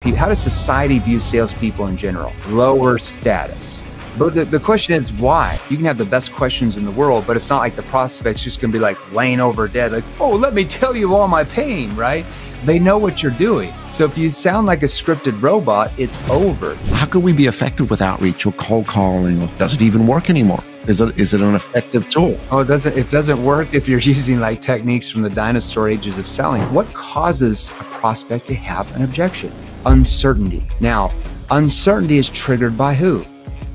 How does society view salespeople in general? Lower status. But the question is why? You can have the best questions in the world, but it's not like the prospect's just going to be like laying over dead, like, oh, let me tell you all my pain, right? They know what you're doing. So if you sound like a scripted robot, it's over. How could we be effective with outreach or cold calling? Or does it even work anymore? Is it an effective tool? Oh, it doesn't work if you're using like techniques from the dinosaur ages of selling. What causes a prospect to have an objection? Uncertainty. Now, uncertainty is triggered by who?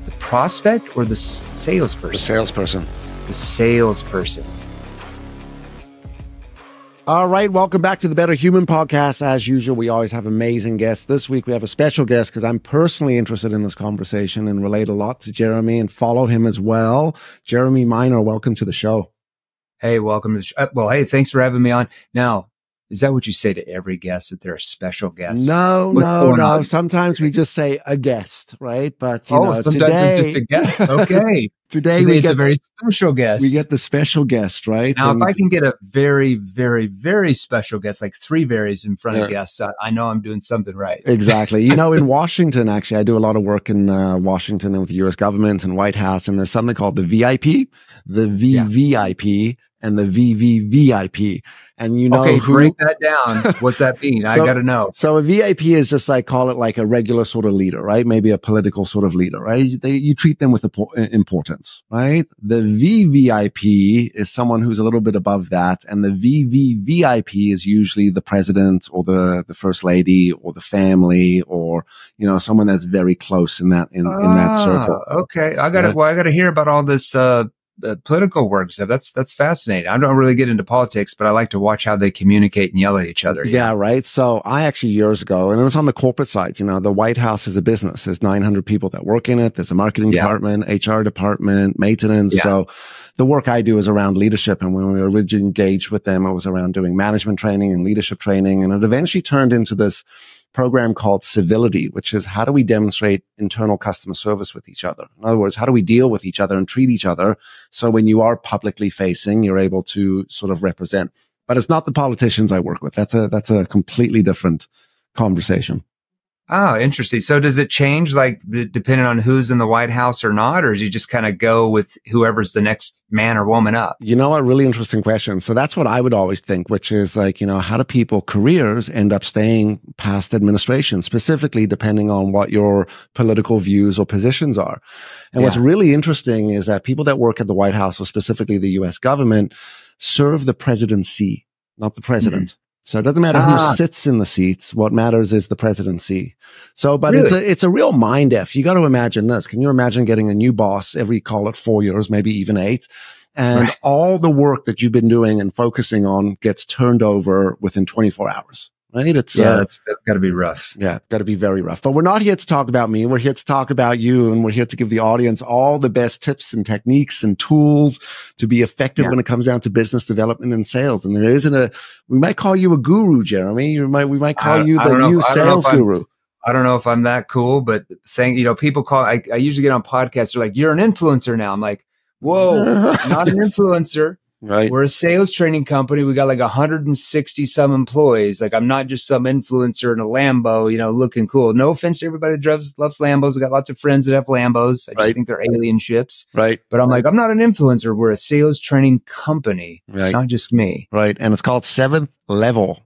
The prospect or the salesperson? The salesperson. The salesperson. All right, welcome back to the Better Human Podcast. As usual, we always have amazing guests. This week, we have a special guest because I'm personally interested in this conversation and relate a lot to Jeremy and follow him as well. Jeremy Minor, welcome to the show. Hey, welcome to the show. Well, hey, thanks for having me on. Now, is that what you say to every guest, that they're a special guest? No. Sometimes we just say a guest, right? But sometimes today, it's just a guest. Okay. Today we get a very special guest. We get the special guest, right? Now, if I can get a very, very, very special guest, like three varies in front of guests, I know I'm doing something right. Exactly. In Washington, actually, I do a lot of work in Washington and with the U.S. government and White House, and there's something called the VIP, the VVIP, and the VVVIP. And break that down. What's that mean? I got to know. So a VIP is just like, call it like a regular sort of leader, right? Maybe a political sort of leader, right? You treat them with importance, right? The VVIP is someone who's a little bit above that. And the VVVIP is usually the president or the first lady or the family or, someone that's very close in that circle. Okay. I got to hear about all this, political work stuff. That's fascinating. I don't really get into politics, but I like to watch how they communicate and yell at each other. Yeah, right. So I actually years ago, and it was on the corporate side, the White House is a business. There's 900 people that work in it. There's a marketing department, HR department, maintenance. Yeah. So the work I do is around leadership. And when we originally engaged with them, it was around doing management training and leadership training. And it eventually turned into this program called civility, which is how do we demonstrate internal customer service with each other? In other words, how do we deal with each other and treat each other? So when you are publicly facing, you're able to sort of represent, but it's not the politicians I work with. That's a completely different conversation. Oh, interesting. So does it change like depending on who's in the White House or not, or do you just kind of go with whoever's the next man or woman up? A really interesting question. So that's what I would always think, which is like, how do people careers end up staying past administration, specifically depending on what your political views or positions are? And what's really interesting is that people that work at the White House or specifically the US government serve the presidency, not the president. Mm-hmm. So it doesn't matter who sits in the seats. What matters is the presidency. So, but really? it's a real mind F. You got to imagine this. Can you imagine getting a new boss every, call it 4 years, maybe even 8? And all the work that you've been doing and focusing on gets turned over within 24 hours. Right? That's got to be rough. Yeah, got to be very rough. But we're not here to talk about me. We're here to talk about you, and we're here to give the audience all the best tips and techniques and tools to be effective when it comes down to business development and sales. And there isn't we might call you a guru, Jeremy. We might call you the new sales guru. I don't know if I'm that cool, but saying, people call, I usually get on podcasts. They're like, you're an influencer now. I'm like, whoa, not an influencer. Right. We're a sales training company. We got like 160 some employees. Like I'm not just some influencer in a Lambo, looking cool. No offense to everybody that loves Lambos. We got lots of friends that have Lambos. I just think they're alien ships. Right. But I'm like, I'm not an influencer. We're a sales training company. Right. It's not just me. Right. And it's called 7th Level.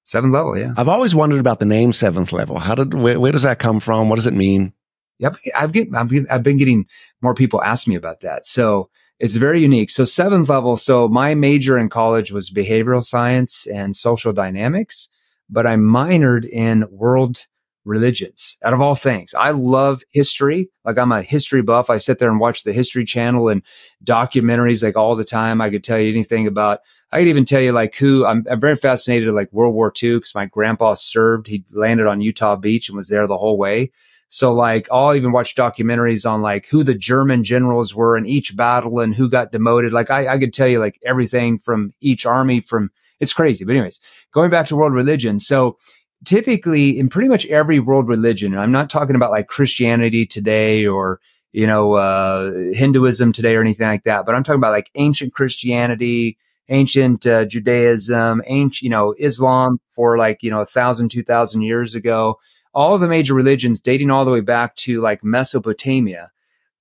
7th Level. Yeah. I've always wondered about the name 7th Level. Where does that come from? What does it mean? Yep. I've been getting more people ask me about that. So it's very unique. So 7th Level. So my major in college was behavioral science and social dynamics, but I minored in world religions out of all things. I love history. Like I'm a history buff. I sit there and watch the History Channel and documentaries like all the time. I could tell you anything about, I could even tell you like I'm very fascinated like World War II because my grandpa served. He landed on Utah Beach and was there the whole way. So like I'll even watch documentaries on like who the German generals were in each battle and who got demoted. Like I could tell you like everything from each army it's crazy. But anyways, going back to world religion. So typically in pretty much every world religion, and I'm not talking about like Christianity today or, Hinduism today or anything like that, but I'm talking about like ancient Christianity, ancient Judaism, ancient, Islam for like, 1,000, 2,000 years ago. all the major religions dating all the way back to like Mesopotamia,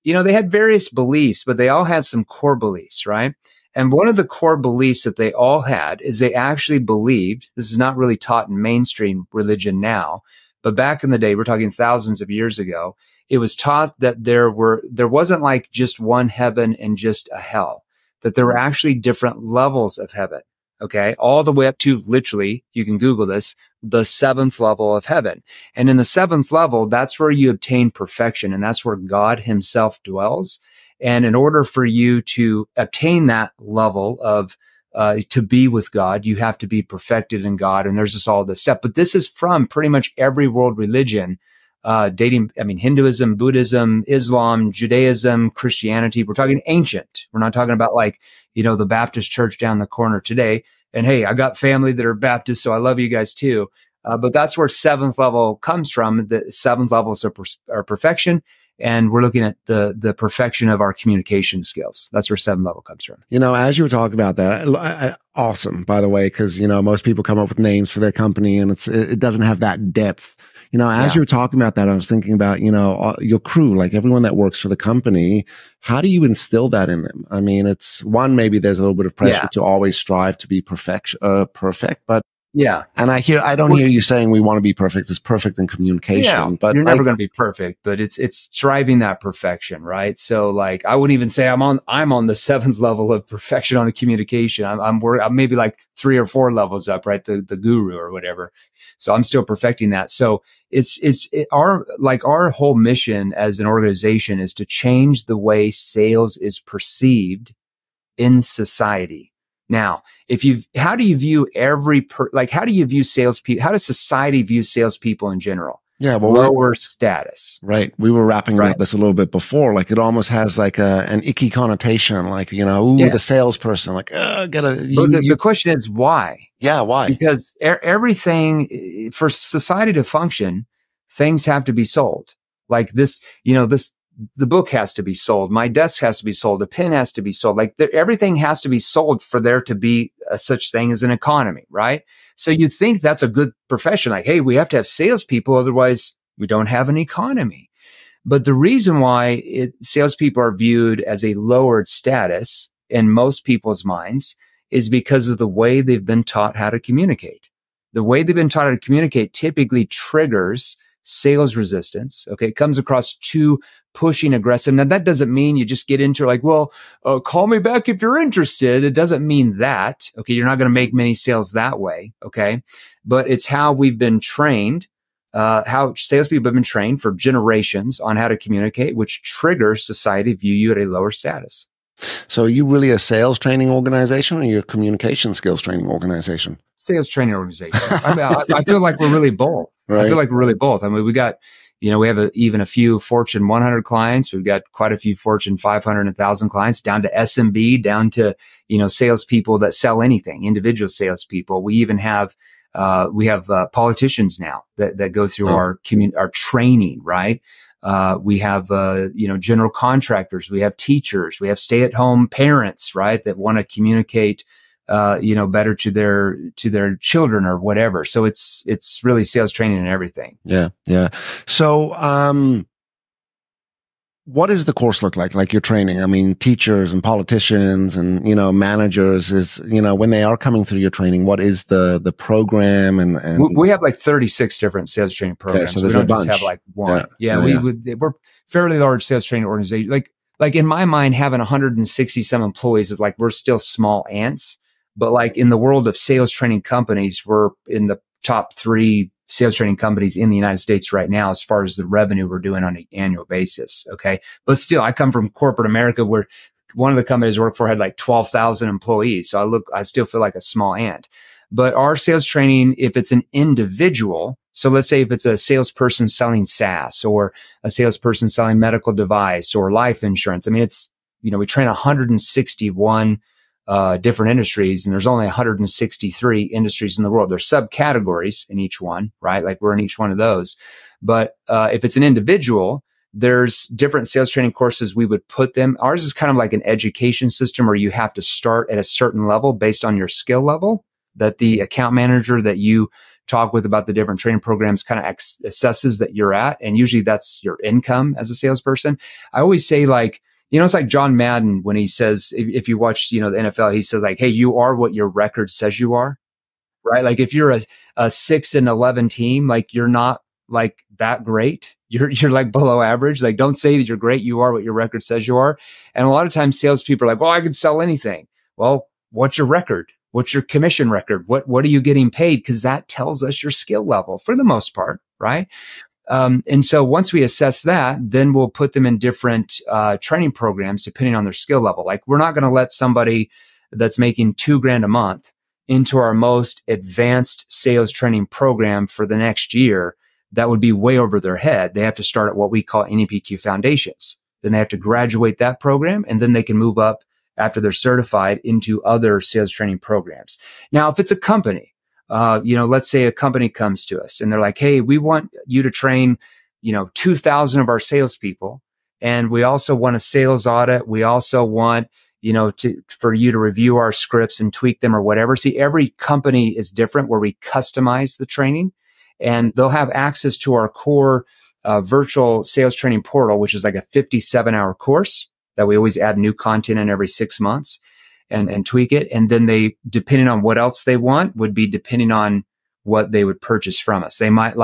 they had various beliefs, but they all had some core beliefs, right? And one of the core beliefs that they all had is they actually believed, this is not really taught in mainstream religion now, but back in the day, we're talking thousands of years ago, it was taught that there wasn't like just one heaven and just a hell, that there were actually different levels of heaven. Okay. All the way up to literally, you can Google this, the 7th level of heaven. And in the 7th level, that's where you obtain perfection. And that's where God himself dwells. And in order for you to obtain that level of, to be with God, you have to be perfected in God. And there's just all this stuff. But this is from pretty much every world religion, Hinduism, Buddhism, Islam, Judaism, Christianity. We're talking ancient. We're not talking about like, the Baptist church down the corner today. And hey, I got family that are Baptist, so I love you guys too. But that's where 7th level comes from. The 7th levels are perfection. And we're looking at the perfection of our communication skills. That's where 7th level comes from. As you were talking about that, awesome, by the way, because, most people come up with names for their company and it doesn't have that depth. As you were talking about that, I was thinking about, your crew, like everyone that works for the company, how do you instill that in them? I mean, it's one, maybe there's a little bit of pressure to always strive to be perfect, but yeah. And I don't hear you saying we want to be perfect. It's perfect in communication, but you're never going to be perfect, but it's striving that perfection, right? So like, I wouldn't even say I'm on the 7th level of perfection on the communication. I'm maybe like 3 or 4 levels up, right? The guru or whatever. So I'm still perfecting that. So our whole mission as an organization is to change the way sales is perceived in society. Now, how do you view how do you view salespeople? How does society view salespeople in general? Yeah, well, lower status. Right. We were rapping about this a little bit before. Like it almost has like an icky connotation, like, the salesperson, like, the question is why? Yeah, why? Because everything for society to function, things have to be sold. Like this, the book has to be sold. My desk has to be sold. A pen has to be sold. Like everything has to be sold for there to be a such thing as an economy, right? So you'd think that's a good profession. Like, hey, we have to have salespeople. Otherwise we don't have an economy. But the reason why salespeople are viewed as a lowered status in most people's minds is because of the way they've been taught how to communicate. The way they've been taught how to communicate typically triggers sales resistance. Okay. It comes across too pushing, aggressive. Now that doesn't mean you just get into like, well, call me back if you're interested. It doesn't mean that. Okay. You're not going to make many sales that way. Okay. But it's how we've been trained, how salespeople have been trained for generations on how to communicate, which triggers society to view you at a lower status. So are you really a sales training organization or you're a communication skills training organization? Sales training organization. I feel like we're really both. Right. I feel like we're really both. I mean, we got, we have even a few Fortune 100 clients. We've got quite a few Fortune 500 and 1,000 clients, down to SMB, down to, salespeople that sell anything, individual salespeople. We even have, politicians now that go through our training, right? We have, general contractors. We have teachers. We have stay-at-home parents, right? That want to communicate, better to their children or whatever. So it's really sales training and everything. Yeah. Yeah. So, what does the course look like? Like your training? I mean, teachers and politicians and, managers when they are coming through your training, what is the program? And we have like 36 different sales training programs. Okay, so there's a bunch. Just have like one. We're fairly large sales training organization. Like in my mind, having 160 some employees is like, we're still small ants. But like in the world of sales training companies, we're in the top 3 sales training companies in the United States right now, as far as the revenue we're doing on an annual basis. Okay. But still, I come from corporate America where one of the companies I work for had like 12,000 employees. So I still feel like a small ant. But our sales training, if it's an individual, so let's say if it's a salesperson selling SaaS or a salesperson selling medical device or life insurance, I mean, it's, we train 161 different industries, and there's only 163 industries in the world. There's subcategories in each one, right? Like we're in each one of those. But if it's an individual, there's different sales training courses we would put them. Ours is kind of like an education system where you have to start at a certain level based on your skill level that the account manager that you talk with about the different training programs kind of assesses that you're at. And usually that's your income as a salesperson. I always say like, it's like John Madden when he says, if you watch, the NFL, he says like, hey, you are what your record says you are, right? Like if you're a 6-11 team, like you're not like that great. You're like below average. Like don't say that you're great. You are what your record says you are. And a lot of times salespeople are like, well, I can sell anything. Well, what's your record? What's your commission record? What are you getting paid? Because that tells us your skill level for the most part, right? And so once we assess that, then we'll put them in different training programs depending on their skill level. Like we're not going to let somebody that's making $2,000 a month into our most advanced sales training program for the next year. That would be way over their head. They have to start at what we call NEPQ Foundations. Then they have to graduate that program, and then they can move up after they're certified into other sales training programs. Now, if it's a company, let's say a company comes to us and they're like, hey, we want you to train, 2,000 of our salespeople. And we also want a sales audit. We also want, for you to review our scripts and tweak them or whatever. See, every company is different where we customize the training, and they'll have access to our core virtual sales training portal, which is like a 57-hour course that we always add new content in every 6 months and tweak it. And then they, depending on what else they want, would be depending on what they would purchase from us. They might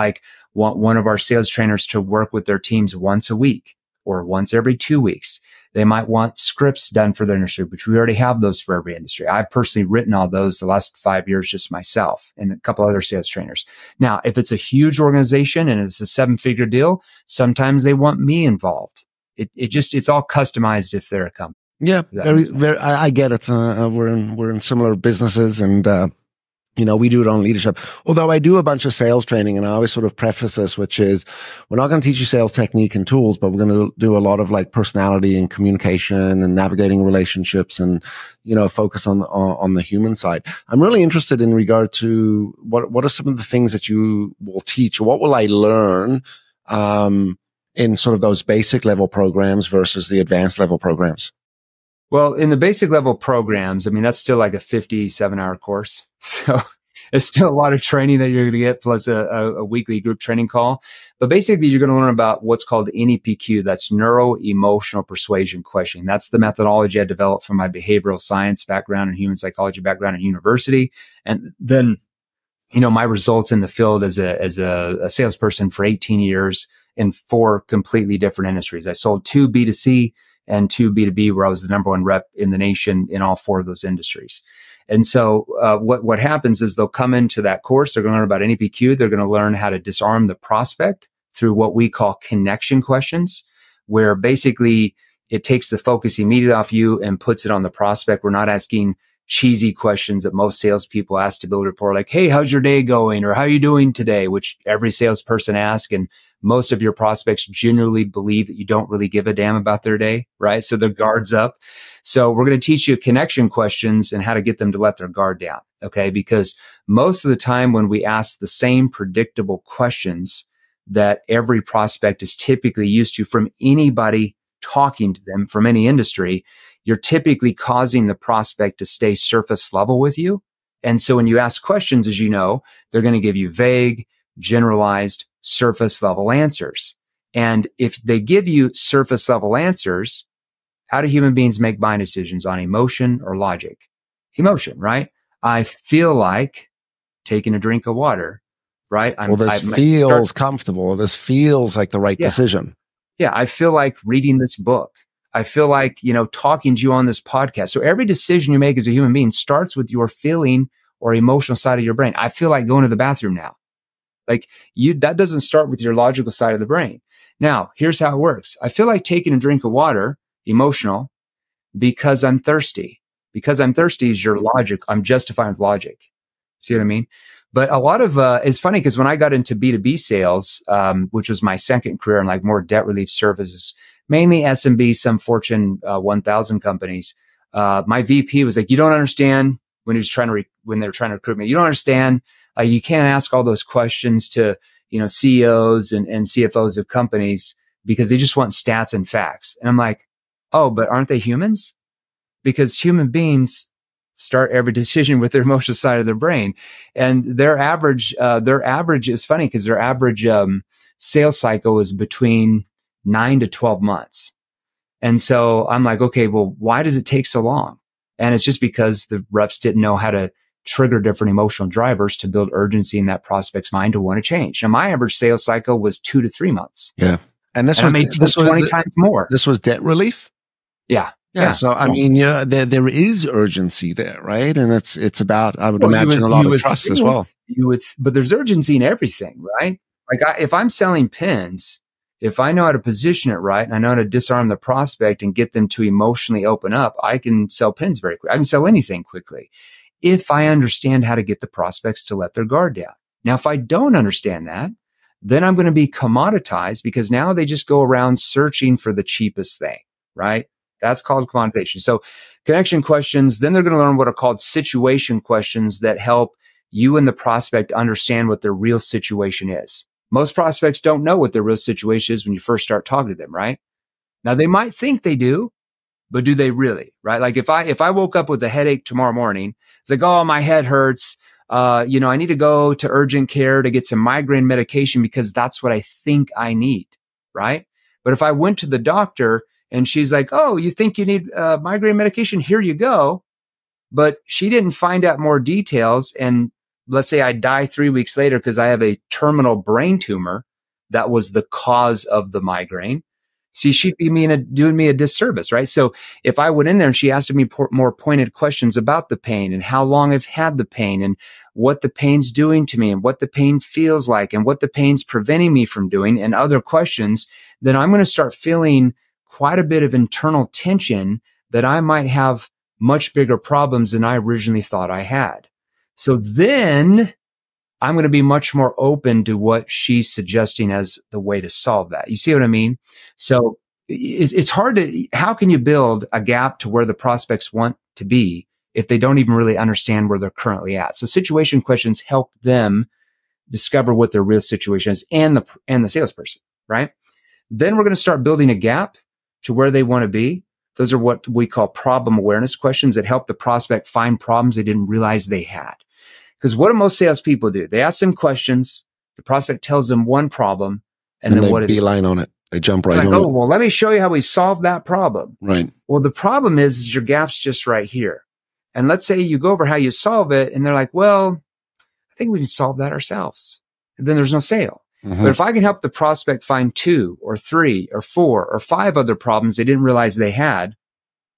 want one of our sales trainers to work with their teams once a week or once every 2 weeks. They might want scripts done for their industry, which we already have those for every industry. I've personally written all those the last 5 years, just myself and a couple other sales trainers. Now, if it's a huge organization and it's a 7-figure deal, sometimes they want me involved. It's all customized if they're a company. Yeah, very. I get it. We're in similar businesses, and we do it on leadership. Although I do a bunch of sales training, and I always sort of preface this, which is we're not going to teach you sales technique and tools, but we're going to do a lot of like personality and communication and navigating relationships, and focus on the human side. I'm really interested in regard to what are some of the things that you will teach, or what will I learn in sort of those basic level programs versus the advanced level programs? Well, in the basic level programs, that's still like a 57-hour course. So it's still a lot of training that you're going to get, plus a weekly group training call. But basically, you're going to learn about what's called NEPQ. That's NeuroEmotional Persuasion questioning. That's the methodology I developed from my behavioral science background and human psychology background at university. And then, my results in the field as a salesperson for 18 years in 4 completely different industries. I sold 2 B2C and 2 B2B, where I was the #1 rep in the nation in all 4 of those industries. And so what happens is they'll come into that course. They're going to learn about NEPQ. They're going to learn how to disarm the prospect through what we call connection questions, where basically it takes the focus immediately off you and puts it on the prospect. We're not asking cheesy questions that most salespeople ask to build rapport, like, hey, how's your day going? Or how are you doing today? Which every salesperson asks. And most of your prospects generally believe that you don't really give a damn about their day, right? So their guard's up. So we're going to teach you connection questions and how to get them to let their guard down. Okay. Because most of the time when we ask the same predictable questions that every prospect is typically used to from anybody talking to them from any industry, you're typically causing the prospect to stay surface level with you. And so when you ask questions, as you know, they're going to give you vague, generalized, surface level answers. And if they give you surface level answers, how do human beings make buying decisions on emotion or logic? Emotion, right? I feel like taking a drink of water, right? This feels comfortable. This feels like the right decision. Yeah. I feel like reading this book. I feel like, talking to you on this podcast. So every decision you make as a human being starts with your feeling or emotional side of your brain. I feel like going to the bathroom now. Like that doesn't start with your logical side of the brain. Now, here's how it works. I feel like taking a drink of water, emotional, because I'm thirsty. Because I'm thirsty is your logic. I'm justifying with logic. See what I mean? But a lot of, it's funny because when I got into B2B sales, which was my second career in like more debt relief services, mainly SMB, some Fortune 1000 companies, my VP was like, you don't understand when they were trying to recruit me. You don't understand. You can't ask all those questions to, CEOs and CFOs of companies because they just want stats and facts. And I'm like, oh, but aren't they humans? Because human beings start every decision with their emotional side of their brain. And their average is funny because their average sales cycle is between 9 to 12 months. And so I'm like, okay, well, why does it take so long? And it's just because the reps didn't know how to trigger different emotional drivers to build urgency in that prospect's mind to want to change. Now, my average sales cycle was 2 to 3 months. Yeah. And I made 20 times more. This was debt relief? Yeah. Yeah. So, I mean, there is urgency there, right? And it's about, I would imagine, a lot of trust as well. But there's urgency in everything, right? Like if I'm selling pins, if I know how to position it right and I know how to disarm the prospect and get them to emotionally open up, I can sell pins very quickly. I can sell anything quickly if I understand how to get the prospects to let their guard down. Now, if I don't understand that, then I'm going to be commoditized because now they just go around searching for the cheapest thing, right? That's called commoditization. So connection questions, then they're going to learn what are called situation questions that help you and the prospect understand what their real situation is. Most prospects don't know what their real situation is when you first start talking to them, right? Now they might think they do, but do they really, right? Like if I woke up with a headache tomorrow morning, it's like, oh, my head hurts. I need to go to urgent care to get some migraine medication because that's what I think I need, right? But if I went to the doctor and she's like, oh, you think you need migraine medication? Here you go. But she didn't find out more details. And let's say I die 3 weeks later because I have a terminal brain tumor that was the cause of the migraine. See, she'd be doing me a disservice, right? So if I went in there and she asked me more pointed questions about the pain and how long I've had the pain and what the pain's doing to me and what the pain feels like and what the pain's preventing me from doing and other questions, then I'm going to start feeling quite a bit of internal tension that I might have much bigger problems than I originally thought I had. So then I'm going to be much more open to what she's suggesting as the way to solve that. You see what I mean? So it's hard how can you build a gap to where the prospects want to be if they don't even really understand where they're currently at? So situation questions help them discover what their real situation is and the salesperson, right? Then we're going to start building a gap to where they want to be. Those are what we call problem awareness questions that help the prospect find problems they didn't realize they had. Because what do most salespeople do? They ask them questions. The prospect tells them one problem, and then what? Beeline on it. They jump right on it. Oh, well, let me show you how we solve that problem. Right. Well, the problem is your gap's just right here. And let's say you go over how you solve it, and they're like, well, I think we can solve that ourselves. And then there's no sale. Mm-hmm. But if I can help the prospect find 2 or 3 or 4 or 5 other problems they didn't realize they had,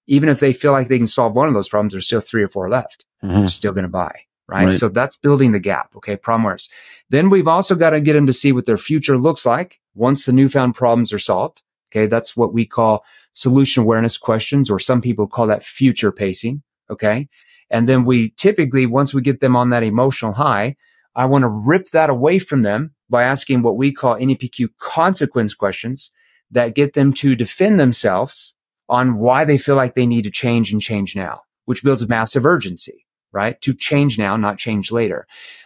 even if they feel like they can solve one of those problems, there's still 3 or 4 left. Mm-hmm. They're still going to buy. Right. So that's building the gap. Okay. Problem awareness. Then we've also got to get them to see what their future looks like once the newfound problems are solved. Okay. That's what we call solution awareness questions, or some people call that future pacing. Okay. And then we typically, once we get them on that emotional high, I want to rip that away from them by asking what we call NEPQ consequence questions that get them to defend themselves on why they feel like they need to change and change now, which builds a massive urgency. Right? To change now, not change later.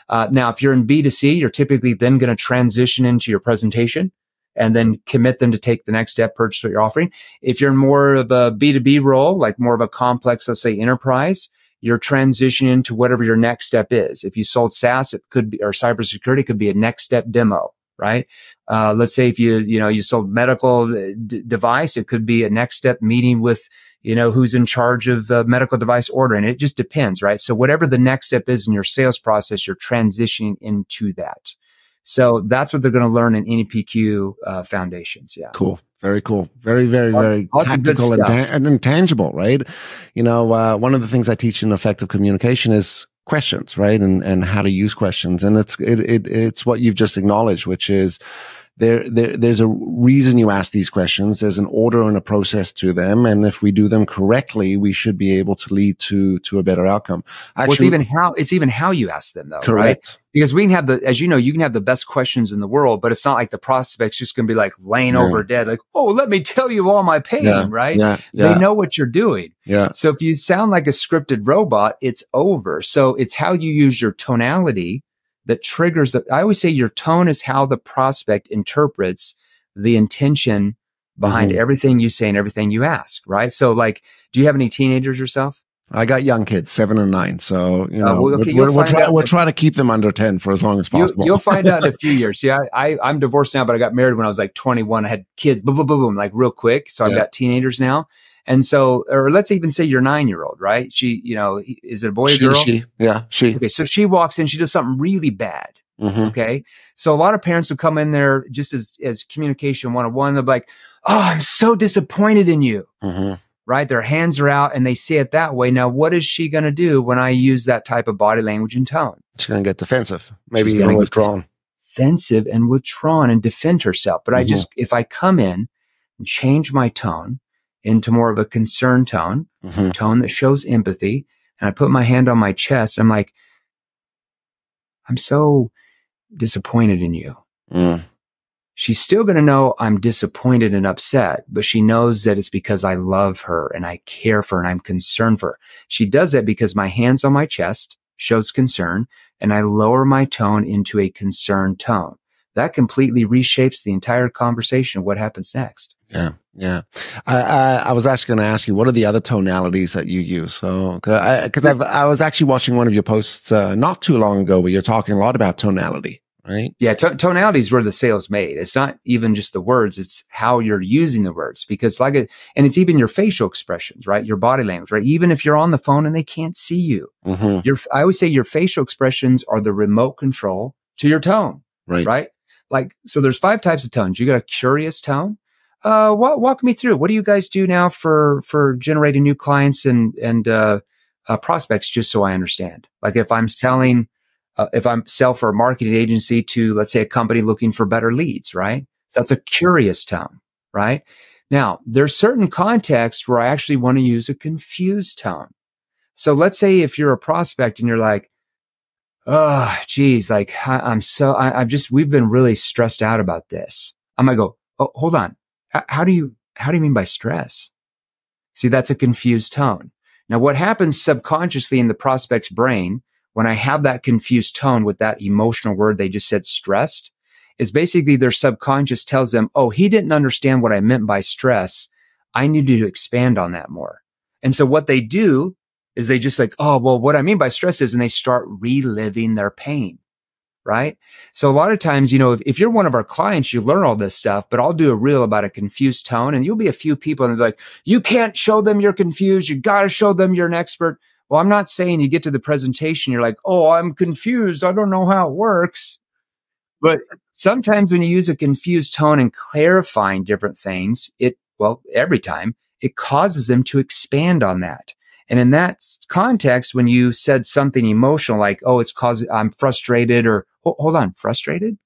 Now, if you're in B2C, you're typically then going to transition into your presentation and then commit them to take the next step, purchase what you're offering. If you're in more of a B2B role, like more of a complex, let's say enterprise, you're transitioning to whatever your next step is. If you sold SaaS, it could be, or cybersecurity, it could be a next step demo, right? Let's say if you sold medical device, it could be a next step meeting with who's in charge of medical device ordering. It just depends, right? So whatever the next step is in your sales process, you're transitioning into that. So that's what they're going to learn in NEPQ foundations. Yeah. Cool. Very cool. Very, very, very tactical and intangible, right? One of the things I teach in effective communication is questions, right? And how to use questions. And it's what you've just acknowledged, which is there's a reason you ask these questions. There's an order and a process to them. And if we do them correctly, we should be able to lead to a better outcome. Actually, it's even how you ask them though, correct. Right? Because we can have as you can have the best questions in the world, but it's not like the prospect's just going to be like laying over dead. Like, oh, let me tell you all my pain, right? Yeah. They know what you're doing. Yeah. So if you sound like a scripted robot, it's over. So it's how you use your tonality that triggers I always say your tone is how the prospect interprets the intention behind everything you say and everything you ask, right? So like, do you have any teenagers yourself? I got young kids, 7 and 9. So, Well, okay, we're trying to keep them under 10 for as long as possible. You'll find out in a few years. See, I'm divorced now, but I got married when I was like 21. I had kids, boom, boom, boom, boom, like real quick. So I've got teenagers now. And so, or let's even say your 9-year-old, right? She, is it a boy or girl? She. Okay. So she walks in, she does something really bad. Mm-hmm. Okay. So a lot of parents will come in there just as communication 101. They'll be like, oh, I'm so disappointed in you. Mm-hmm. Right? Their hands are out and they say it that way. Now, what is she going to do when I use that type of body language and tone? She's going to get defensive, maybe even withdrawn. Defensive and withdrawn and defend herself. But if I come in and change my tone into more of a concerned tone, tone that shows empathy, and I put my hand on my chest, I'm like, I'm so disappointed in you. Mm. She's still going to know I'm disappointed and upset, but she knows that it's because I love her and I care for her and I'm concerned for her. She does that because my hands on my chest shows concern and I lower my tone into a concerned tone. That completely reshapes the entire conversation of what happens next. Yeah. Yeah. I was actually going to ask you, what are the other tonalities that you use? So, cause I was actually watching one of your posts, not too long ago where you're talking a lot about tonality. Right. Yeah. Tonality is where the sale's made. It's not even just the words. It's how you're using the words because and it's even your facial expressions, right? Your body language, right? Even if you're on the phone and they can't see you, I always say your facial expressions are the remote control to your tone, right? Like, so there's 5 types of tones. You got a curious tone. Walk me through. What do you guys do now for generating new clients and prospects? Just so I understand, like if I'm sell for a marketing agency to, let's say, a company looking for better leads, right? So that's a curious tone, right? Now, there's certain contexts where I actually want to use a confused tone. So let's say if you're a prospect and you're like, oh, geez, like we've been really stressed out about this. I might go, oh, hold on. How do you mean by stress? See, that's a confused tone. Now, what happens subconsciously in the prospect's brain when I have that confused tone with that emotional word they just said, stressed, is basically their subconscious tells them, oh, he didn't understand what I meant by stress. I need to expand on that more. And so what they do is they just like, oh, well, what I mean by stress is, and they start reliving their pain, right? So a lot of times, if you're one of our clients, you learn all this stuff, but I'll do a reel about a confused tone and you'll be a few people and they're like, you can't show them you're confused. You got to show them you're an expert. Well, I'm not saying you get to the presentation, you're like, oh, I'm confused. I don't know how it works. But sometimes when you use a confused tone and clarifying different things, every time it causes them to expand on that. And in that context, when you said something emotional, like, oh, I'm frustrated or hold on, frustrated?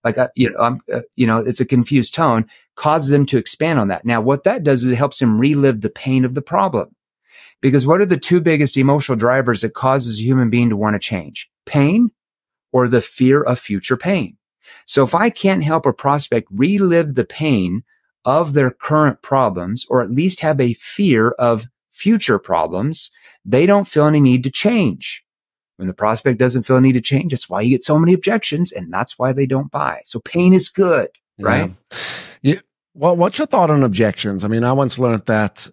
Like, it's a confused tone, causes them to expand on that. Now, what that does is it helps them relive the pain of the problem. Because what are the 2 biggest emotional drivers that causes a human being to want to change? Pain or the fear of future pain. So if I can't help a prospect relive the pain of their current problems, or at least have a fear of future problems, they don't feel any need to change. When the prospect doesn't feel a need to change, that's why you get so many objections, and that's why they don't buy. So pain is good, right? Yeah. Well, what's your thought on objections? I mean, I once learned that,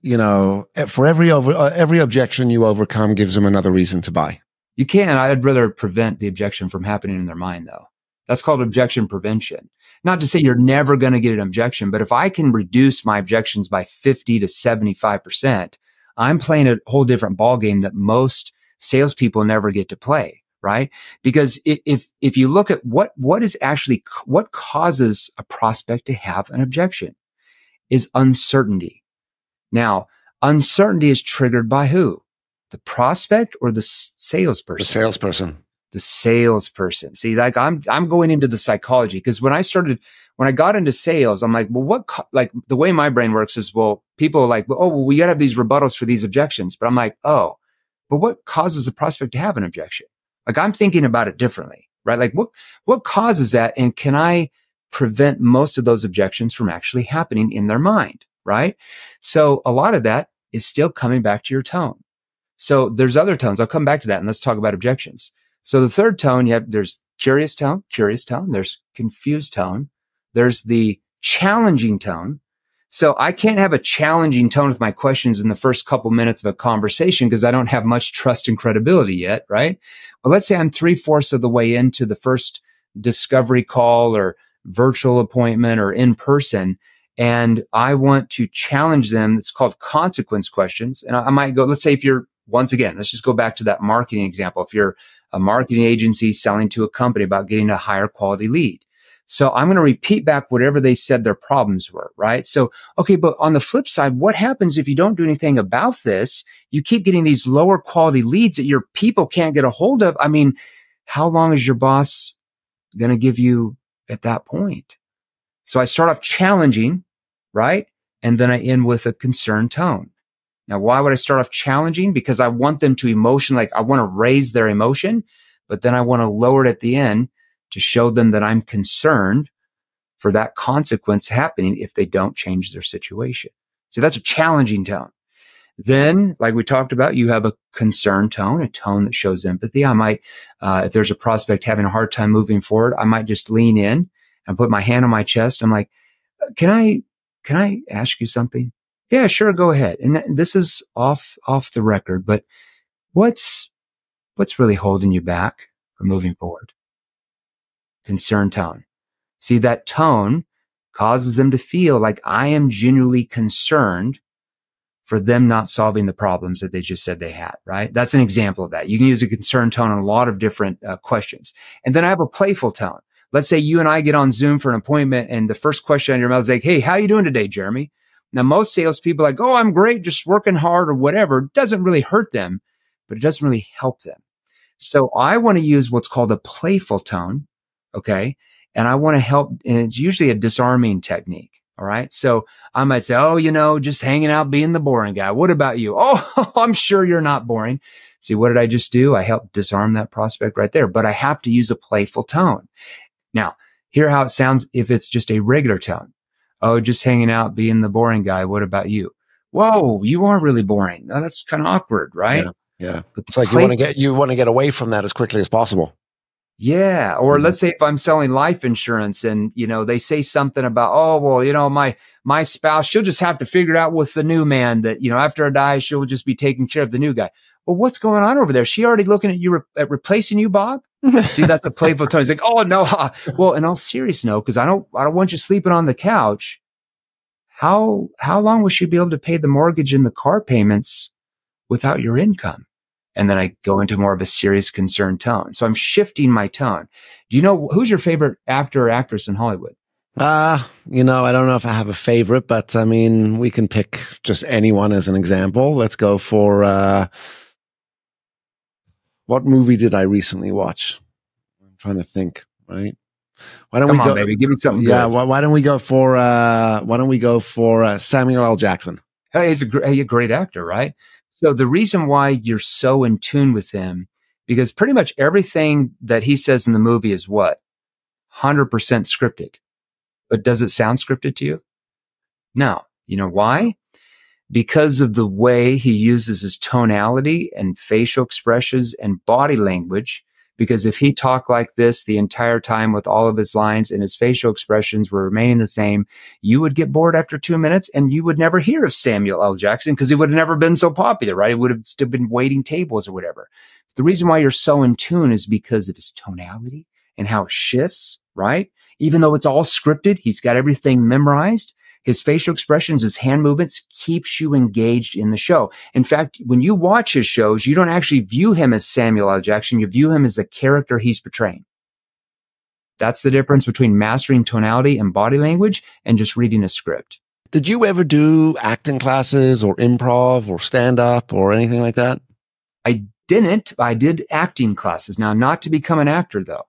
for every objection you overcome gives them another reason to buy. You can. I'd rather prevent the objection from happening in their mind, though. That's called objection prevention. Not to say you're never going to get an objection, but if I can reduce my objections by 50 to 75%, I'm playing a whole different ballgame that most salespeople never get to play. Right? Because if you look at what causes a prospect to have an objection is uncertainty. Now, uncertainty is triggered by who? The prospect or the salesperson? The salesperson. The salesperson. See, like I'm going into the psychology because when I got into sales, I'm like, well, the way my brain works is, well, people are like, we got to have these rebuttals for these objections. But I'm like, oh, but what causes a prospect to have an objection? Like I'm thinking about it differently, right? Like what causes that? And can I prevent most of those objections from actually happening in their mind, right? So a lot of that is still coming back to your tone. So there's other tones. I'll come back to that and let's talk about objections. So the third tone, there's curious tone, there's confused tone, there's the challenging tone. So I can't have a challenging tone with my questions in the first couple minutes of a conversation because I don't have much trust and credibility yet, right? But let's say I'm 3/4 of the way into the first discovery call or virtual appointment or in person, and I want to challenge them. It's called consequence questions. And I might go, let's say if you're, once again, let's just go back to that marketing example. If you're a marketing agency selling to a company about getting a higher quality lead. So I'm going to repeat back whatever they said their problems were, right? So, okay, but on the flip side, what happens if you don't do anything about this? You keep getting these lower quality leads that your people can't get a hold of. I mean, how long is your boss going to give you at that point? So I start off challenging, right? And then I end with a concerned tone. Now, why would I start off challenging? Because I want them to I want to raise their emotion, but then I want to lower it at the end to show them that I'm concerned for that consequence happening if they don't change their situation. So that's a challenging tone. Then, like we talked about, you have a concerned tone, a tone that shows empathy. I might, if there's a prospect having a hard time moving forward, I might just lean in and put my hand on my chest. I'm like, can I ask you something? Yeah, sure. Go ahead. And this is off the record, but what's really holding you back from moving forward? Concerned tone. See, that tone causes them to feel like I am genuinely concerned for them not solving the problems that they just said they had, right? That's an example of that. You can use a concerned tone on a lot of different questions. And then I have a playful tone. Let's say you and I get on Zoom for an appointment and the first question on your mouth is like, hey, how you doing today, Jeremy? Now, most salespeople are like, oh, I'm great, just working hard or whatever. It doesn't really hurt them, but it doesn't really help them. So I want to use what's called a playful tone. Okay. And I want to help. And it's usually a disarming technique. All right. So I might say, oh, just hanging out, being the boring guy. What about you? Oh, I'm sure you're not boring. See, what did I just do? I helped disarm that prospect right there, but I have to use a playful tone. Now, hear how it sounds if it's just a regular tone. Oh, just hanging out, being the boring guy. What about you? Whoa, you are really boring. Oh, that's kind of awkward, right? Yeah. But it's like you want to get away from that as quickly as possible. Yeah. Or let's say if I'm selling life insurance and, they say something about, oh, well, my spouse, she'll just have to figure it out with the new man that, after I die, she'll just be taking care of the new guy. Well, what's going on over there? She already looking at you, at replacing you, Bob? See, that's a playful tone. He's like, oh, no. Well, in all seriousness, no, because I don't want you sleeping on the couch. How long will she be able to pay the mortgage and the car payments without your income? And then I go into more of a serious, concerned tone. So I'm shifting my tone. Do you know who's your favorite actor or actress in Hollywood? I don't know if I have a favorite, but I mean, we can pick just anyone as an example. Let's go for, what movie did I recently watch? I'm trying to think, right? Why don't Come on, baby, give me something. Yeah. Good. Why don't we go for Samuel L. Jackson? Hey, he's a great actor, right? So the reason why you're so in tune with him, because pretty much everything that he says in the movie is what? 100% scripted. But does it sound scripted to you? No. You know why? Because of the way he uses his tonality and facial expressions and body language. Because if he talked like this the entire time with all of his lines and his facial expressions were remaining the same, you would get bored after 2 minutes and you would never hear of Samuel L. Jackson because he would have never been so popular, right? He would have still been waiting tables or whatever. The reason why you're so in tune is because of his tonality and how it shifts, right? Even though it's all scripted, he's got everything memorized. His facial expressions, his hand movements keeps you engaged in the show. In fact, when you watch his shows, you don't actually view him as Samuel L. Jackson. You view him as the character he's portraying. That's the difference between mastering tonality and body language and just reading a script. Did you ever do acting classes or improv or stand-up or anything like that? I didn't. I did acting classes. Now, not to become an actor, though,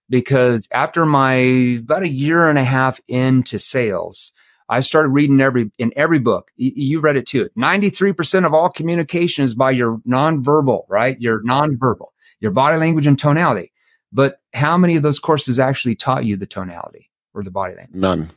because after about a year and a half into sales, I started reading in every book. You read it too. 93% of all communication is by your nonverbal, right? Your nonverbal, your body language and tonality. But how many of those courses actually taught you the tonality or the body language?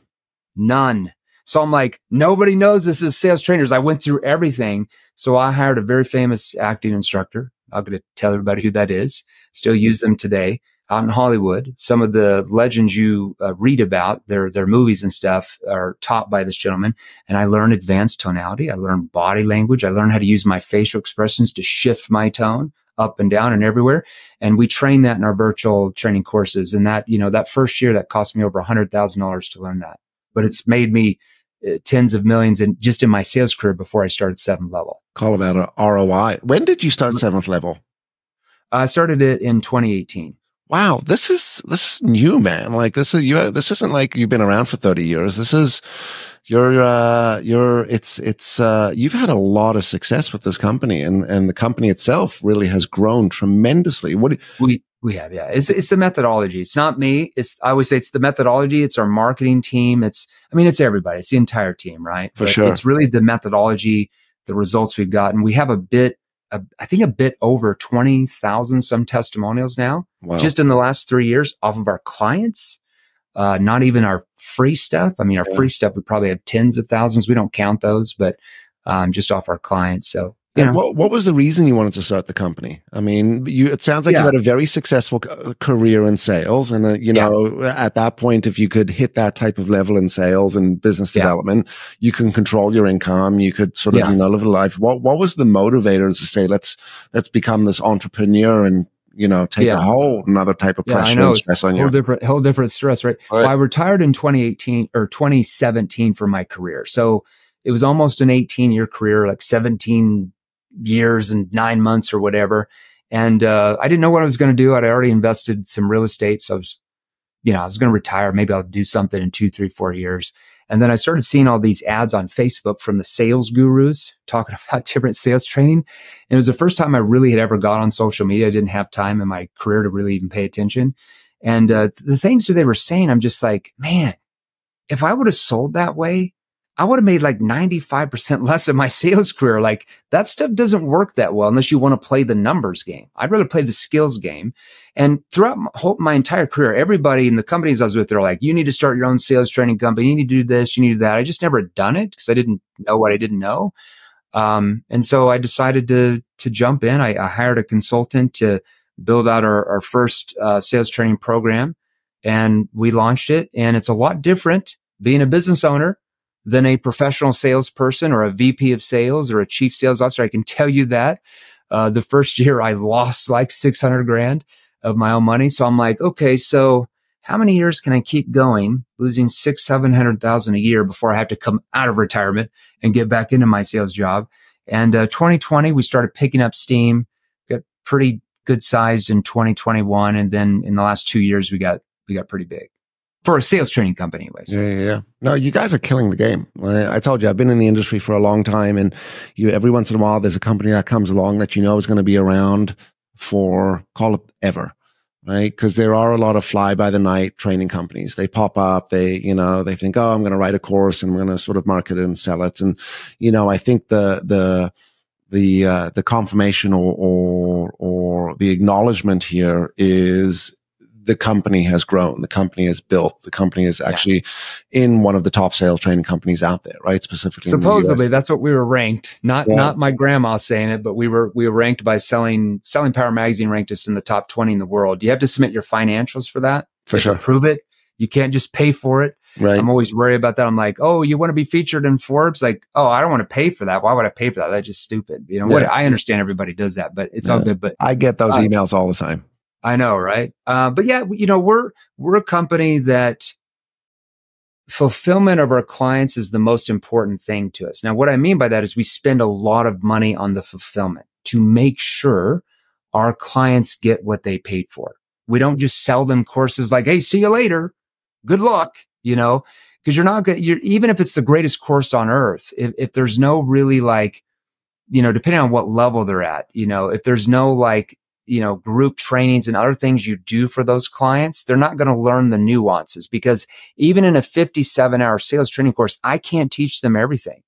None. So I'm like, nobody knows this is sales trainers. I went through everything. So I hired a very famous acting instructor. I'm going to tell everybody who that is. Still use them today. out in Hollywood. Some of the legends you read about, their movies and stuff, are taught by this gentleman. And I learned advanced tonality. I learned body language. I learned how to use my facial expressions to shift my tone up and down and everywhere. And we train that in our virtual training courses. And that, that first year, that cost me over $100,000 to learn that. But it's made me tens of millions just in my sales career before I started 7th level. Call about an ROI. When did you start 7th level? I started it in 2018. Wow, this is new, man. Like this isn't like you've been around for 30 years. This is you've had a lot of success with this company, and the company itself really has grown tremendously. We have, yeah. It's the methodology. It's not me. I always say it's the methodology. It's our marketing team. It's everybody. It's the entire team, right? For sure. It's really the methodology, the results we've gotten. We have a bit over 20,000 some testimonials now, wow, just in the last 3 years off of our clients. Not even our free stuff. I mean, our free stuff, we probably have tens of thousands. We don't count those, but just off our clients. So, what was the reason you wanted to start the company? I mean, it sounds like you had a very successful career in sales. And, at that point, if you could hit that type of level in sales and business development, you can control your income. You could sort of, live a life. What was the motivators to say, let's become this entrepreneur and, take a whole another type of pressure and stress on you? Whole different stress, right? Well, I retired in 2017 for my career. So it was almost an 18-year career, like 17 years and 9 months or whatever. And, I didn't know what I was going to do. I'd already invested some real estate. So I was going to retire. Maybe I'll do something in 2, 3, 4 years. And then I started seeing all these ads on Facebook from the sales gurus talking about different sales training. And it was the first time I really had ever got on social media. I didn't have time in my career to really even pay attention. And, the things that they were saying, I'm just like, man, if I would have sold that way, I would have made like 95% less in my sales career. Like that stuff doesn't work that well unless you want to play the numbers game. I'd rather play the skills game. And throughout my entire career, everybody in the companies I was with, they're like, you need to start your own sales training company. You need to do this. You need to do that. I just never done it because I didn't know what I didn't know. And so I decided to jump in. I hired a consultant to build out our first sales training program, and we launched it. And it's a lot different being a business owner than a professional salesperson or a VP of sales or a chief sales officer. I can tell you that. The first year I lost like 600 grand of my own money. So I'm like, okay, so how many years can I keep going, losing 700,000 a year before I have to come out of retirement and get back into my sales job? And 2020, we started picking up steam, got pretty good sized in 2021. And then in the last 2 years, we got pretty big. For a sales training company, anyways. Yeah. No, you guys are killing the game. I told you, I've been in the industry for a long time, and every once in a while, there's a company that comes along that is going to be around for, call it ever, right? Because there are a lot of fly-by-the-night training companies. They pop up, they think, oh, I'm going to write a course and I'm going to sort of market it and sell it. And, I think the confirmation or the acknowledgement here is the company has grown. The company has built. The company is actually in one of the top sales training companies out there, right? Specifically, supposedly, that's what we were ranked. Not my grandma saying it, but we were ranked by Selling Power Magazine ranked us in the top 20 in the world. You have to submit your financials for that. For sure. To prove it. You can't just pay for it. Right. I'm always worried about that. I'm like, oh, you want to be featured in Forbes? Like, oh, I don't want to pay for that. Why would I pay for that? That's just stupid. I understand everybody does that, but it's all good. But I get those emails all the time. I know, right? But yeah, we're a company that fulfillment of our clients is the most important thing to us. Now, what I mean by that is we spend a lot of money on the fulfillment to make sure our clients get what they paid for. We don't just sell them courses like, hey, see you later. Good luck, because you're not good. Even if it's the greatest course on earth, if there's no really depending on what level they're at, if there's no group trainings and other things you do for those clients, they're not going to learn the nuances, because even in a 57-hour sales training course, I can't teach them everything,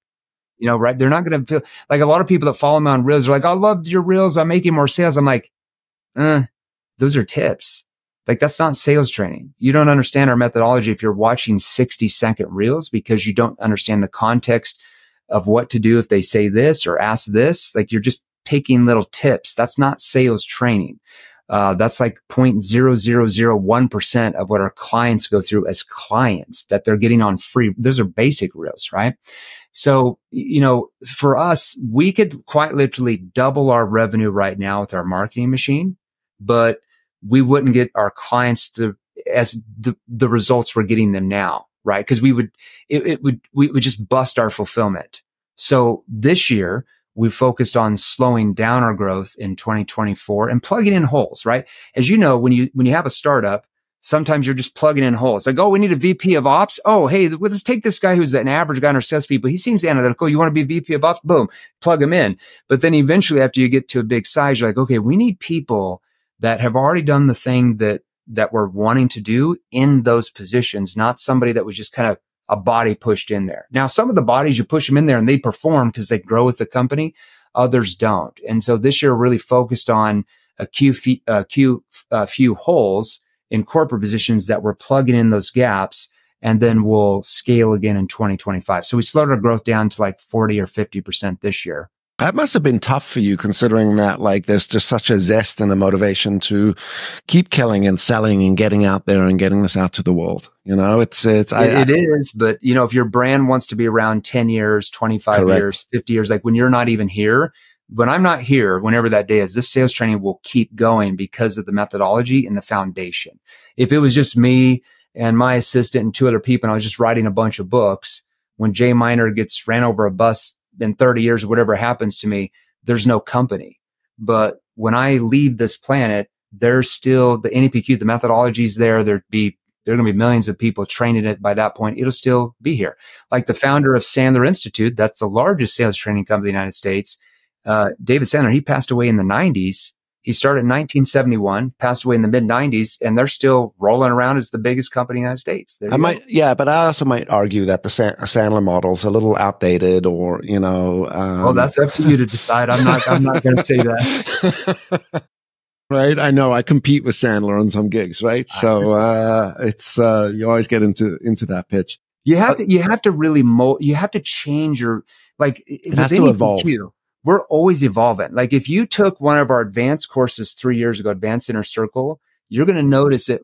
right? They're not going to feel like a lot of people that follow me on Reels are like, I loved your Reels. I'm making more sales. I'm like, those are tips. Like, that's not sales training. You don't understand our methodology if you're watching 60-second Reels, because you don't understand the context of what to do if they say this or ask this. Like, you're just taking little tips. That's not sales training. That's like 0.0001% of what our clients go through as clients that they're getting on free. Those are basic reels, right? So, for us, we could quite literally double our revenue right now with our marketing machine, but we wouldn't get our clients as the results we're getting them now, right? Because we would just bust our fulfillment. So this year, we focused on slowing down our growth in 2024 and plugging in holes, right? As you know, when you have a startup, sometimes you're just plugging in holes. Like, oh, we need a VP of ops. Oh, hey, let's take this guy who's an average guy in our salespeople. He seems analytical. You want to be VP of ops? Boom, plug him in. But then eventually, after you get to a big size, you're like, okay, we need people that have already done the thing that we're wanting to do in those positions, not somebody that was just kind of a body pushed in there. Now, some of the bodies, you push them in there and they perform because they grow with the company. Others don't. And so this year really focused on a few holes in corporate positions that we're plugging in those gaps, and then we'll scale again in 2025. So we slowed our growth down to like 40 or 50% this year. That must have been tough for you, considering that like there's just such a zest and a motivation to keep killing and selling and getting out there and getting this out to the world. It is, but if your brand wants to be around 10 years, 25 correct. years, 50 years, like when you're not even here, when I'm not here, whenever that day is, this sales training will keep going because of the methodology and the foundation. If it was just me and my assistant and two other people, and I was just writing a bunch of books, when Jay Miner gets ran over a bus in 30 years or whatever happens to me, there's no company. But when I leave this planet, there's still the NEPQ, the methodology's there. There are going to be millions of people training it by that point. It'll still be here. Like the founder of Sandler Institute, that's the largest sales training company in the United States. David Sandler, he passed away in the 90s. He started in 1971, passed away in the mid 90s, and they're still rolling around as the biggest company in the United States. But I also might argue that the Sandler model is a little outdated, or well, that's up to you to decide. I'm not going to say that. Right. I know I compete with Sandler on some gigs, right? So, it's, you always get into that pitch. You have to really you have to change your, like, it has to evolve. We're always evolving. Like if you took one of our advanced courses 3 years ago, Advanced Inner Circle, you're going to notice that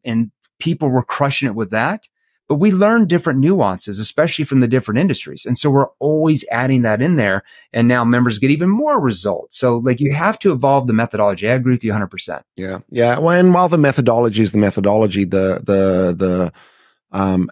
and people were crushing it with that, but we learned different nuances, especially from the different industries. And so we're always adding that in there. And now members get even more results. So like you have to evolve the methodology. I agree with you 100%. Yeah. Yeah. Well, and while the methodology is the methodology, the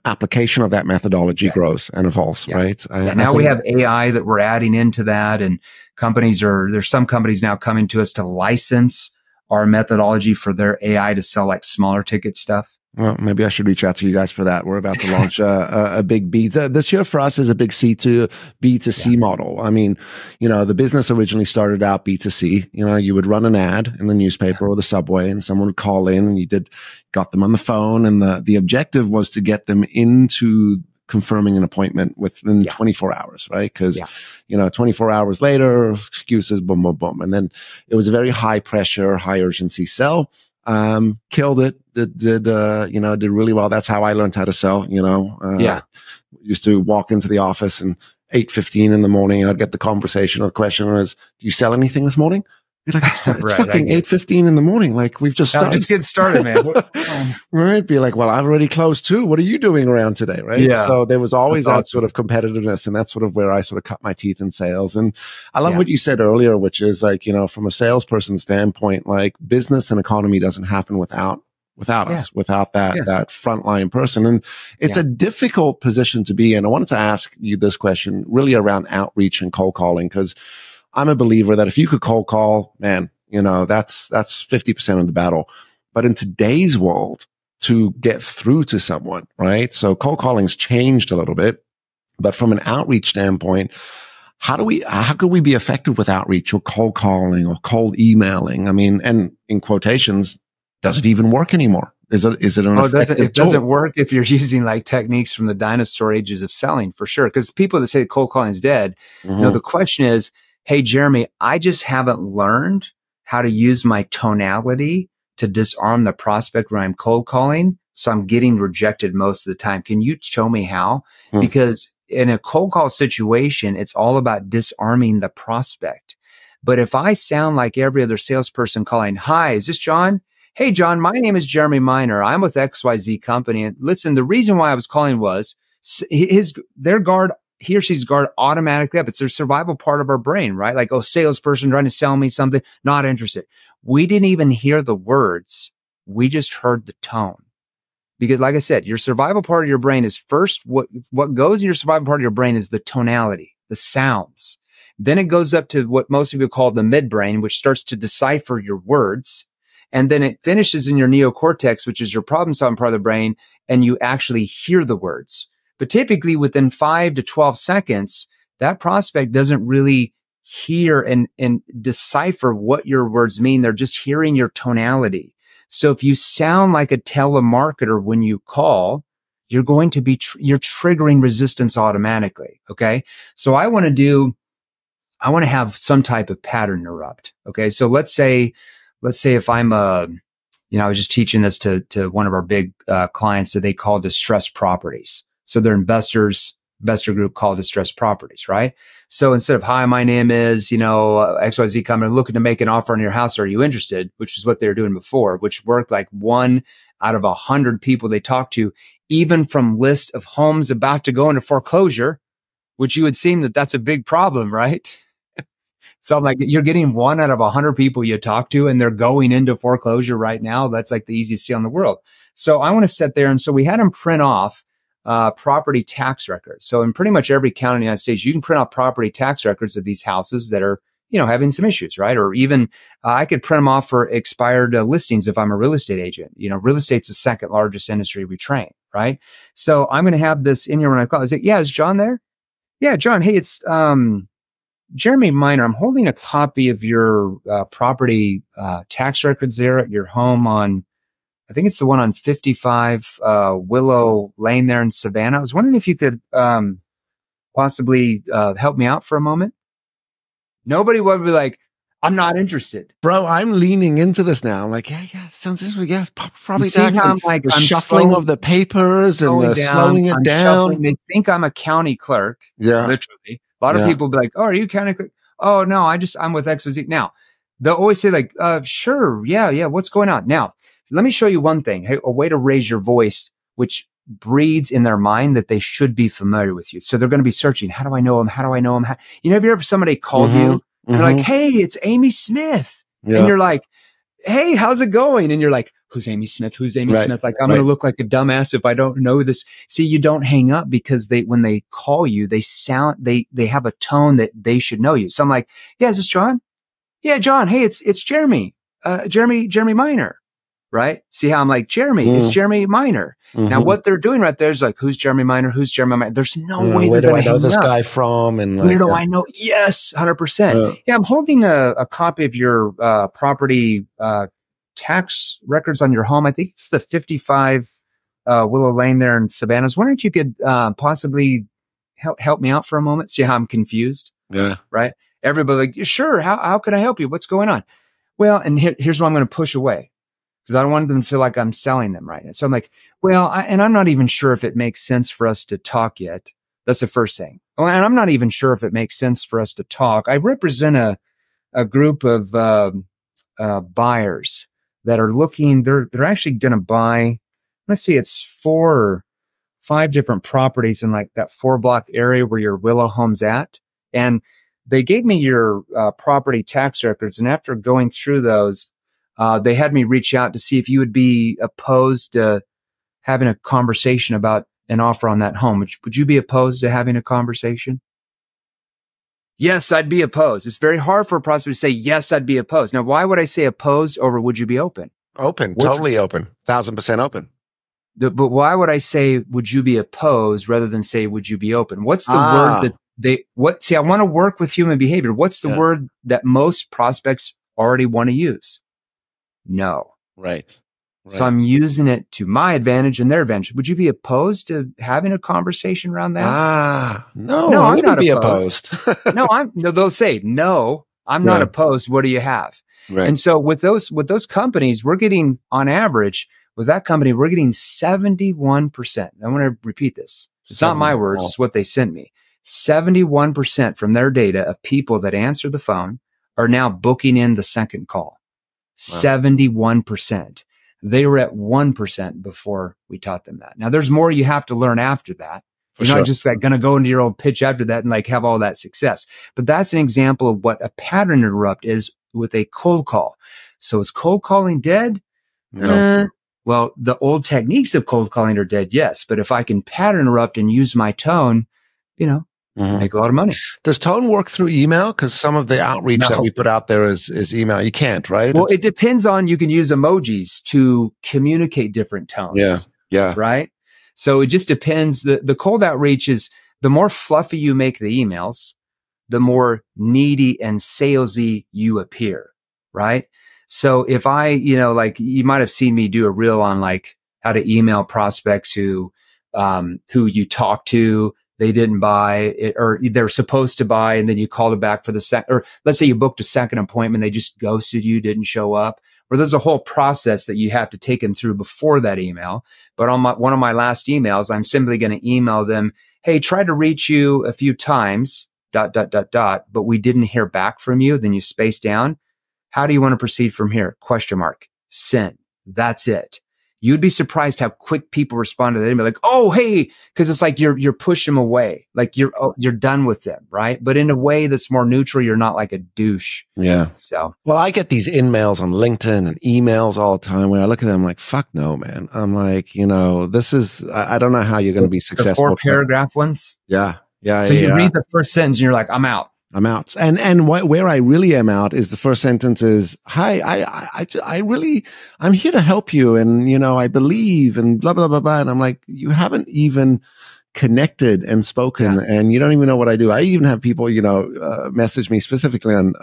application of that methodology grows and evolves, right? Now we have AI that we're adding into that, and there's some companies now coming to us to license our methodology for their AI to sell like smaller ticket stuff. Well, maybe I should reach out to you guys for that. We're about to launch a big this year for us is a big B2C model. I mean, the business originally started out B2C. You would run an ad in the newspaper or the subway, and someone would call in, and got them on the phone, and the objective was to get them into confirming an appointment within 24 hours, right? Because 24 hours later, excuses, boom, boom, boom, and then it was a very high pressure, high urgency sell. Killed it. Did really well. That's how I learned how to sell. Used to walk into the office and 8:15 in the morning, I'd get the conversation or the question was, "Do you sell anything this morning?" Be like, it's fucking 8:15 in the morning. Like we've just started. Just get started, man. Right? Be like, well, I've already closed too. What are you doing around today? Right? Yeah. So there was always that sort of competitiveness, and that's sort of where I sort of cut my teeth in sales. And I love what you said earlier, which is like, from a salesperson standpoint, like business and economy doesn't happen without us, without that frontline person. And it's a difficult position to be in. I wanted to ask you this question really around outreach and cold calling, because I'm a believer that if you could cold call, man, that's 50% of the battle. But in today's world, to get through to someone, right? So cold calling's changed a little bit, but from an outreach standpoint, how could we be effective with outreach or cold calling or cold emailing? I mean, and in quotations, does it even work anymore? Is it an effective tool? It doesn't work if you're using like techniques from the dinosaur ages of selling, for sure. Because people that say cold calling is dead, the question is, hey, Jeremy, I just haven't learned how to use my tonality to disarm the prospect when I'm cold calling. So I'm getting rejected most of the time. Can you show me how? Because in a cold call situation, it's all about disarming the prospect. But if I sound like every other salesperson calling, "Hi, is this John? Hey, John, my name is Jeremy Miner. I'm with XYZ company. And listen, the reason why I was calling was their guard, he or she's guard automatically up. It's their survival part of our brain, right? Like, oh, salesperson trying to sell me something, not interested. We didn't even hear the words. We just heard the tone. Because like I said, your survival part of your brain is first, what goes in your survival part of your brain is the tonality, the sounds. Then it goes up to what most people call the midbrain, which starts to decipher your words. And then it finishes in your neocortex, which is your problem solving part of the brain. And you actually hear the words. But typically within 5 to 12 seconds, that prospect doesn't really hear and decipher what your words mean. They're just hearing your tonality. So if you sound like a telemarketer when you call, you're going to be, you're triggering resistance automatically. Okay. So I want to have some type of pattern interrupt. Okay. So let's say if I'm I was just teaching this to one of our big clients that they call distressed properties. So they're investor group called distressed properties, right? So instead of, "Hi, my name is, XYZ company looking to make an offer on your house. Are you interested?" Which is what they were doing before, which worked like 1 out of 100 people they talked to, even from list of homes about to go into foreclosure, which you would seem that that's a big problem, right? So I'm like, you're getting 1 out of 100 people you talk to and they're going into foreclosure right now. That's like the easiest deal in the world. So I want to sit there. And so we had them print off property tax records. So in pretty much every county in the United States, you can print out property tax records of these houses that are, having some issues, right? Or even I could print them off for expired listings if I'm a real estate agent. Real estate's the second largest industry we train, right? So I'm going to have this in here when I call. I say, "Yeah, is John there?" "Yeah, John. Hey, it's Jeremy Miner. I'm holding a copy of your property tax records there at your home on, I think it's the one on 55 Willow Lane there in Savannah. I was wondering if you could possibly help me out for a moment." Nobody would be like, "I'm not interested." Bro, I'm leaning into this now. I'm like, yeah, sounds interesting. Yeah, probably tax. I'm like, the shuffling of the papers and the slowing it down. They think I'm a county clerk. Yeah. Literally. A lot of people be like, "Oh, are you a county clerk?" "Oh, no, I'm with XYZ." Now, they'll always say like, "Sure. Yeah. What's going on?" Now, let me show you one thing. Hey, a way to raise your voice, which breeds in their mind that they should be familiar with you. So they're going to be searching. How do I know him? How do I know him? Have you ever somebody called you and they're like, "Hey, it's Amy Smith." Yeah. And you're like, "Hey, how's it going?" And you're like, "Who's Amy Smith? Who's Amy Smith?" Like, I'm going to look like a dumbass if I don't know this. See, you don't hang up because when they call you, they have a tone that they should know you. So I'm like, "Yeah, is this John?" "Yeah, John. Hey, it's Jeremy, Jeremy Miner." Right? See how I'm like, "Jeremy, it's Jeremy Miner." Now what they're doing right there is like, "Who's Jeremy Miner? Who's Jeremy Miner?" There's no way where do I know this guy from? And where do I know? Yes, 100%. Yeah, I'm holding a copy of your property tax records on your home. I think it's the 55 Willow Lane there in Savannah. I was wondering if you could possibly help me out for a moment. See how I'm confused? Yeah. Right? Everybody like, "Sure. How can I help you? What's going on?" Well, and here's what I'm going to push away, because I don't want them to feel like I'm selling them right now. So I'm like, "Well, I'm not even sure if it makes sense for us to talk yet." That's the first thing. And I'm not even sure if it makes sense for us to talk. I represent a group of buyers that are looking. They're actually going to buy. Let's see, it's 4 or 5 different properties in like that 4-block area where your Willow home's at. And they gave me your property tax records. And after going through those, they had me reach out to see if you would be opposed to having a conversation about an offer on that home. Would you be opposed to having a conversation? Yes, I'd be opposed. It's very hard for a prospect to say, "Yes, I'd be opposed." Now, why would I say opposed over would you be open? Open, totally open, 1,000% open. But why would I say, "Would you be opposed," rather than say, "Would you be open"? What's the word that see, I want to work with human behavior. What's the word that most prospects already want to use? No. Right. So I'm using it to my advantage and their advantage. Would you be opposed to having a conversation around that? No, I'm not opposed. No, they'll say, "No, I'm not opposed. What do you have?" Right. And so with those companies, we're getting on average with that company, we're getting 71%. I want to repeat this. It's not my words. It's what they sent me. 71% from their data of people that answer the phone are now booking in the second call. 71%. They were at 1% before we taught them that. Now there's more you have to learn after that. You're not just like going to go into your old pitch after that and like have all that success. But that's an example of what a pattern interrupt is with a cold call. So is cold calling dead? No. Well, the old techniques of cold calling are dead, yes. But if I can pattern interrupt and use my tone, make a lot of money. Does tone work through email? Because some of the outreach that we put out there is email. You can't, right? Well, it depends on, you can use emojis to communicate different tones. Yeah. Right? So it just depends. The cold outreach is, the more fluffy you make the emails, the more needy and salesy you appear. Right? So if I, like you might have seen me do a reel on like how to email prospects who you talk to, they didn't buy it, or they're supposed to buy, and then you called it back for the second, or let's say you booked a second appointment, they just ghosted you, didn't show up. Or there's a whole process that you have to take them through before that email. But on one of my last emails, I'm simply going to email them, hey, tried to reach you a few times, ... but we didn't hear back from you. Then you space down. How do you want to proceed from here? ? Send. That's it. You'd be surprised how quick people respond to that email. Like, oh, hey, because it's like you're pushing them away. Like you're done with them, right? But in a way that's more neutral, you're not like a douche. Yeah. So, well, I get these in-mails on LinkedIn and emails all the time where I look at them like, fuck no, man. I'm like, this is, I don't know how you're going to be successful. The 4-paragraph ones? Yeah. So you read the first sentence and you're like, I'm out. And where I really am out is the first sentence is, hi, I'm here to help you. And, I believe and blah, blah, blah, blah. And I'm like, you haven't even connected and spoken and you don't even know what I do. I even have people, message me specifically on,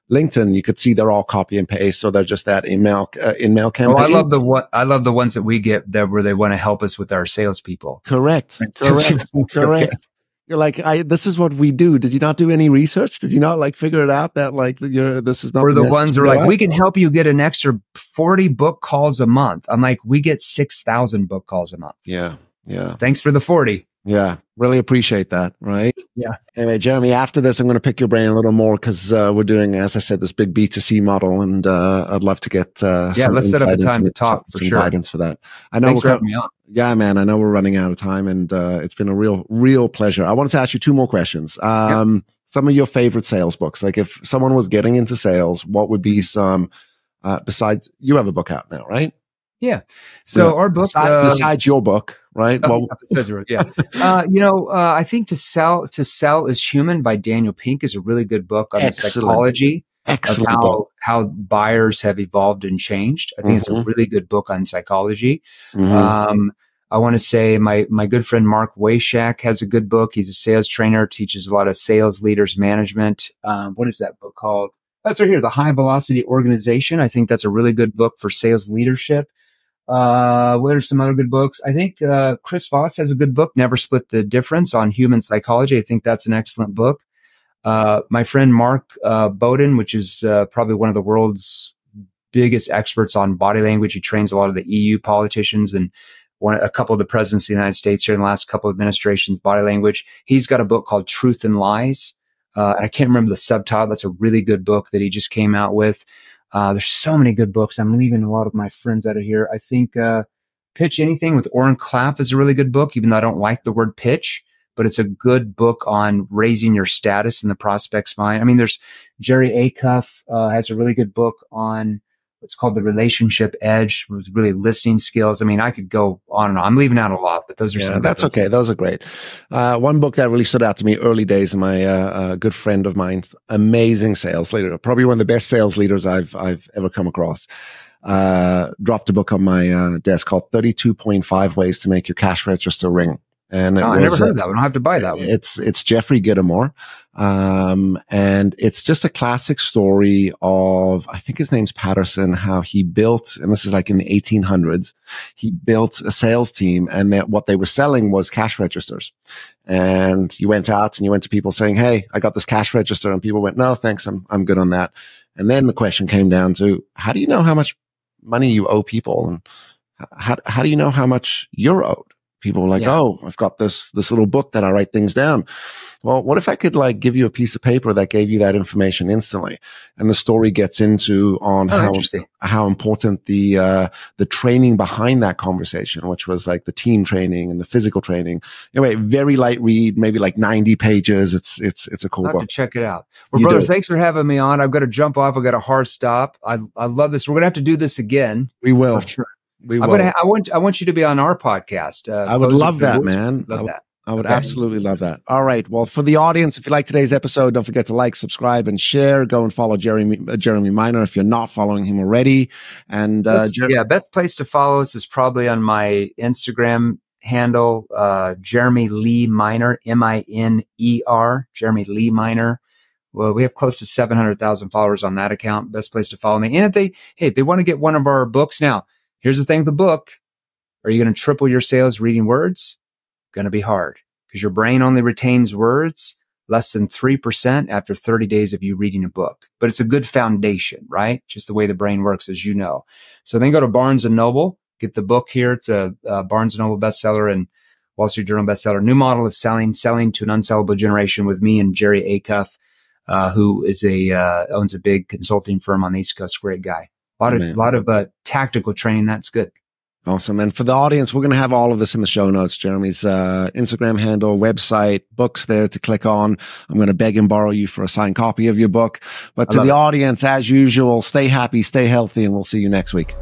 LinkedIn. You could see they're all copy and paste. So they're just that email campaign. Oh, I love the ones that we get that where they want to help us with our salespeople. Correct. You're like, this is what we do. Did you not do any research? Did you not figure it out that this is not? Or the ones are like, we can help you get an extra 40 book calls a month. I'm like, we get 6,000 book calls a month. Yeah. Thanks for the 40. Yeah. Really appreciate that. Right. Yeah. Anyway, Jeremy, after this, I'm going to pick your brain a little more because we're doing, as I said, this big B2C model, and I'd love to get let's set up a time to talk for sure. Guidance for that. I know. Thanks for having me on. Yeah, man. I know we're running out of time, and it's been a real pleasure. I wanted to ask you 2 more questions. Some of your favorite sales books. Like if someone was getting into sales, what would be some, besides, you have a book out now, right? Yeah. So our book, besides your book, right? I think To Sell is Human by Daniel Pink is a really good book on the psychology of how buyers have evolved and changed. I think it's a really good book on psychology. I want to say my good friend Mark Wayshak has a good book. He's a sales trainer, teaches a lot of sales leaders management. What is that book called? That's right here, The High Velocity Organization. I think that's a really good book for sales leadership. What are some other good books? I think Chris Voss has a good book, Never Split the Difference, on human psychology. I think that's an excellent book. My friend Mark Bowden, which is probably one of the world's biggest experts on body language. He trains a lot of the EU politicians and a couple of the presidents of the United States here in the last couple of administrations, body language. He's got a book called Truth and Lies. And I can't remember the subtitle. That's a really good book that he just came out with. There's so many good books. I'm leaving a lot of my friends out of here. I think Pitch Anything with Oren Klaff is a really good book, even though I don't like the word pitch, but it's a good book on raising your status in the prospect's mind. I mean, there's Jerry Acuff has a really good book on what's called The Relationship Edge, with really listening skills. I mean, I could go on and on. I'm leaving out a lot, but those are some. That's okay. Those are great. One book that really stood out to me early days, and my good friend of mine, amazing sales leader, probably one of the best sales leaders I've ever come across, dropped a book on my desk called 32.5 Ways to Make Your Cash Register Ring. And I never heard of that one. I'll have to buy that one. It's Jeffrey Gittimore. And it's just a classic story of, I think his name's Patterson, how he built, and this is like in the 1800s, he built a sales team, and what they were selling was cash registers. And you went out and you went to people saying, hey, I got this cash register. And people went, no, thanks. I'm good on that. And then the question came down to, how do you know how much money you owe people? And how do you know how much you're owed? People were like, oh, I've got this little book that I write things down. Well, what if I could like give you a piece of paper that gave you that information instantly? And the story gets into on how important the training behind that conversation, which was like the team training and the physical training. Anyway, very light read, maybe like 90 pages. It's a cool book. To check it out. Well, brother, thanks for having me on. I've got to jump off. I've got a hard stop. I love this. We're going to have to do this again. We will. For sure. We will. I want you to be on our podcast. I would love that, man. I would absolutely love that. All right. Well, for the audience, if you like today's episode, don't forget to like, subscribe, and share. Go and follow Jeremy Miner if you're not following him already. And best place to follow us is probably on my Instagram handle, Jeremy Lee Miner, Miner, Jeremy Lee Miner. Well, we have close to 700,000 followers on that account. Best place to follow me. And if they want to get one of our books now. Here's the thing with the book. Are you going to triple your sales reading words? Going to be hard because your brain only retains words less than 3% after 30 days of you reading a book. But it's a good foundation, right? Just the way the brain works, as you know. So then go to Barnes & Noble, get the book here. It's a Barnes & Noble bestseller and Wall Street Journal bestseller. New Model of Selling to an Unsellable Generation with me and Jerry Acuff, who is owns a big consulting firm on the East Coast. Great guy. A lot of tactical training. That's good. Awesome. And for the audience, we're going to have all of this in the show notes. Jeremy's Instagram handle, website, books there to click on. I'm going to beg and borrow you for a signed copy of your book. But to the audience, as usual, stay happy, stay healthy, and we'll see you next week.